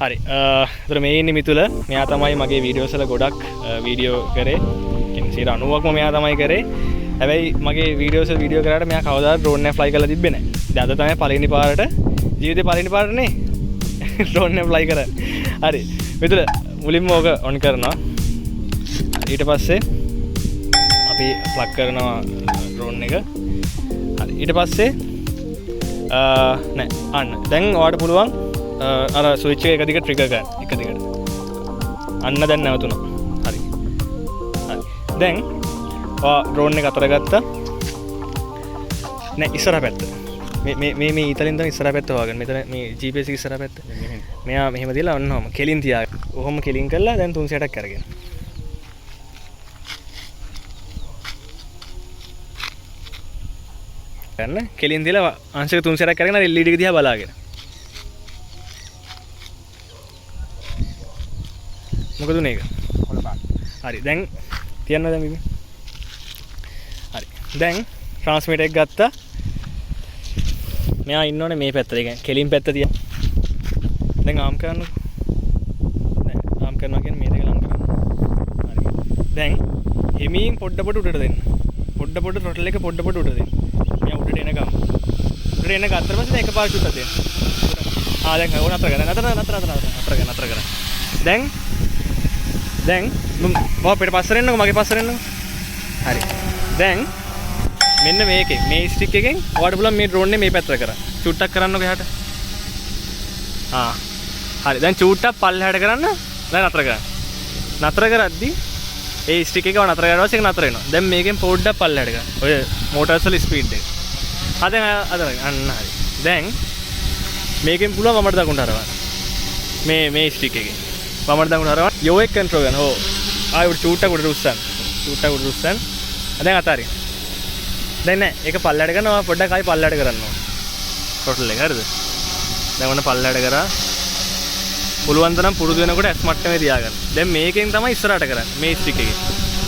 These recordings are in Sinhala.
හරි ඒතර මේ ඉන්නේ මිතුල මෙයා තමයි මගේ වීඩියෝස් වල ගොඩක් වීඩියෝ කරේ කියන්නේ 90%ක්ම මෙයා තමයි කරේ හැබැයි මගේ වීඩියෝස් වල වීඩියෝ කරාට මෙයා කවදාවත් ඩ්‍රෝන් එක ෆ්ලයි කරලා තිබ්බේ නැහැ දැන් අද තමයි පළවෙනි පාරට ජීවිතේ පළවෙනි පාරනේ ඩ්‍රෝන් එක ෆ්ලයි කරා හරි මිතුල මුලින්ම ඕක ඔන් කරනවා ඊට පස්සේ අපි ප්ලග් කරනවා ඩ්‍රෝන් එක හරි ඊට පස්සේ නෑ අන්න දැන් ඔයාලට පුළුවන් අර ස්විච් එක දිගට ට්‍රිගර් ගන්න එක දිගට අන්න දැන් නැවතුණා හරි හරි දැන් ඔයා ඩ්‍රෝන් එක අතර ගත්තා නෑ ඉස්සරහ පැත්ත මේ ඊතලින් තමයි ඉස්සරහ පැත්ත හොයාගන්න මෙතන මේ GPS එක ඉස්සරහ පැත්ත මෙයා මෙහෙම තියලා ඔන්නෝම කෙලින් තියාගන්න ඔහොම කෙලින් කරලා දැන් 360ක් අරගෙන ගන්න කෙලින් තියලා අංශක 360ක් අරගෙන LED එක දිහා බලාගෙන මොකද උනේ ඒක හරි දැන් තියන්න දැන් බිබි හරි දැන් ට්‍රාන්ස්මිටර් එක ගත්තා මෙයා ඉන්න ඕනේ මේ පැත්තට ඒ කියන්නේ කෙලින් පැත්ත තියන්න දැන් ආම් කරන්න දැන් ආම් කරනවා කියන්නේ මේ දෙක ලං කරන්න හරි දැන් හිමින් පොඩ උඩට දෙන්න පොඩ ටොටල් එක පොඩ උඩට දෙන්න මෙයා උඩට එන ගම උඩට එන ගත්තට පස්සේ දැන් එකපාරට උඩට දෙන්න දැන් ඕන අතර කරන්න නතර කරන්න දැන් මම පිට පස්සට එන්නකො මගේ පස්සට එන්නකො හරි දැන් මෙන්න මේකේ මේ ස්ටික් එකෙන් ඔයාලට පුළුවන් මේ ඩ්‍රෝන් එක මේ පැත්තට කරන්න චූට්ටක් කරන්නකො එහාට හරි දැන් චූට්ටක් පල්ලෙහාට කරන්න දැන් නතර කරද්දි ඒ ස්ටික් එක නතර කරලා ඊට පස්සේ නතර වෙනවා දැන් මේකෙන් පොඩ්ඩක් පල්ලෙහාට ගන්න ඔය මෝටර්ස් වල ස්පීඩ් එක දැන් අන්න හරි දැන් මේකෙන් පුළුවන් වමට දකුණට හරවන්න මේ ස්ටික් එකෙන් වමට දකුණට හරවන්න යෝ එක කන්ට්‍රෝල් කරන්න ඕ ආයෙ චූට්ටක් උඩට උස්සන්න දැන් අතාරින් දැන් නෑ ඒක පල්ලෙහාට කරනවා පොඩ්ඩක් ආයෙ පල්ලෙහාට කරන්න ඕන ටොටල් එක හරිද දැන් ඔන්න පල්ලෙහාට කරා පුළුවන් තරම් පුරුදු වෙනකොට ඇස් මට්ටමේ තියාගන්න දැන් මේකෙන් තමයි ඉස්සරහට කරන්නේ මේ ස්ටික් එකෙන්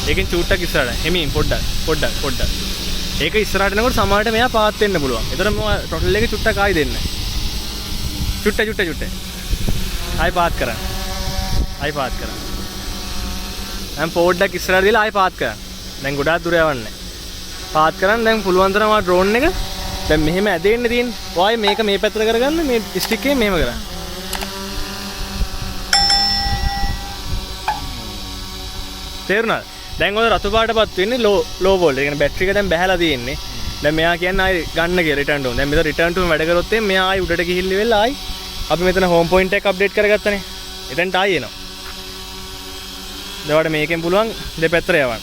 ඒකෙන් චූට්ටක් ඉස්සරහට එමින් පොඩ්ඩක් ඒක ඉස්සරහට යනකොට සමානට මෙයා පාත් වෙන්න පුළුවන් ඒතර මම ටොටල් එකේ චුට්ටක් ආයෙ දෙන්න චුට්ට ආයෙ පාත් කරන්න දැන් පොඩ්ඩක් ඉස්සරහට දීලා ආයෙ පාත් කරන්න දැන් ගොඩාක් දුර යවන්නේ පාත් කරන්න දැන් පුළුවන් තරම් ආ ඩ්‍රෝන් එක දැන් මෙහෙම ඇදෙන්න තියෙන්නේ ඔය මේක මේ පැත්තට කරගන්න මේ ස්ටික් එකේ මෙහෙම කරන්න තේරුණාද දැන් ඔය රතු පාටපත් වෙන්නේ ලෝ වෝල්ට් ඒ කියන්නේ බැටරි එක දැන් බහැලා තියෙන්නේ දැන් මෙයා කියන්නේ ආයි ගන්න කියලා රිටර්න් ටු දැන් මෙතන රිටර්න් ටු වැඩ කරොත් මෙයා ආයි උඩට ගිහිල්ලි වෙලා ආයි අපි මෙතන හෝම් පොයින්ට් එක අප්ඩේට් කරගත්තනේ එතනට ආයි එනවා දැන් මේකෙන් පුළුවන් දෙපැත්තට යවන්න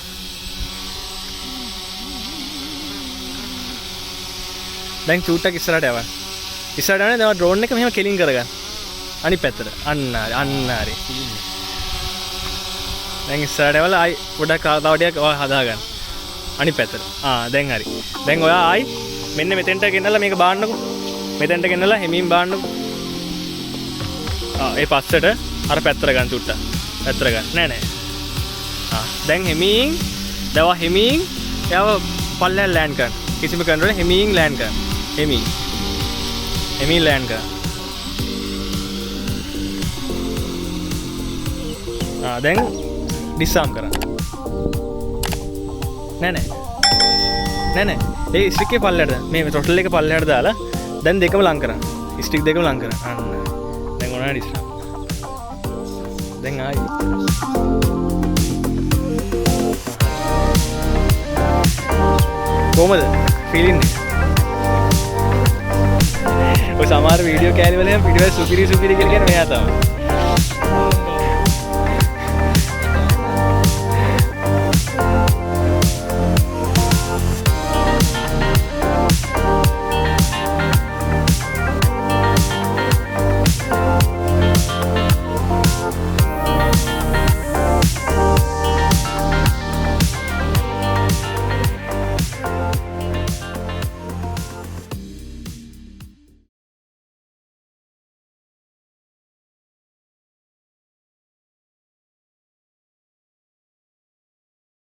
දැන් චූට්ටක් ඉස්සරහට යවන්න දැන් ඩ්‍රෝන් එක මෙහෙම කෙලින් කරගන්න අනිත් පැත්තට අන්න හරි දැන් ඉස්සරහට යවලා ආයි පොඩක් තව ටිකක් හදාගන්න අනිත් පැත්තට දැන් හරි දැන් ඔයා ආයි මෙන්න මෙතෙන්ට ගෙනල්ලා මේක බාන්නකො මෙතෙන්ට ගෙනල්ලා හැමින් බාන්නකො ඒ පස්සට අර පැත්තට ගන්න චුට්ටක් පැත්තට ගන්න නෑ දැන් හැමින් දවා හැමින් යව පල්ලෙන් ලෑන්ඩ් කරන්න කිසිම කන්ට්‍රෝල් හැමින් ලෑන්ඩ් කරන්න හැමින් ලෑන්ඩ් කරන්න දැන් ඩිස්ආම් කරන්න නෑ ඒ ස්ටික් එක පල්ලෙහාට මේ ටොටල් එක පල්ලෙහාට දාලා දැන් දෙකම ලං කරන්න ස්ටික් දෙකම ලං කරන්න අන්න දැන් ඕනෑ ඩිස්ආම් දැන් ආයි කොහමද ෆීලින් එක ඔය සමහර වීඩියෝ කෑලි වල එහෙම පිටිපස්ස සුපිරි කියලා කියන මෙයා තමයි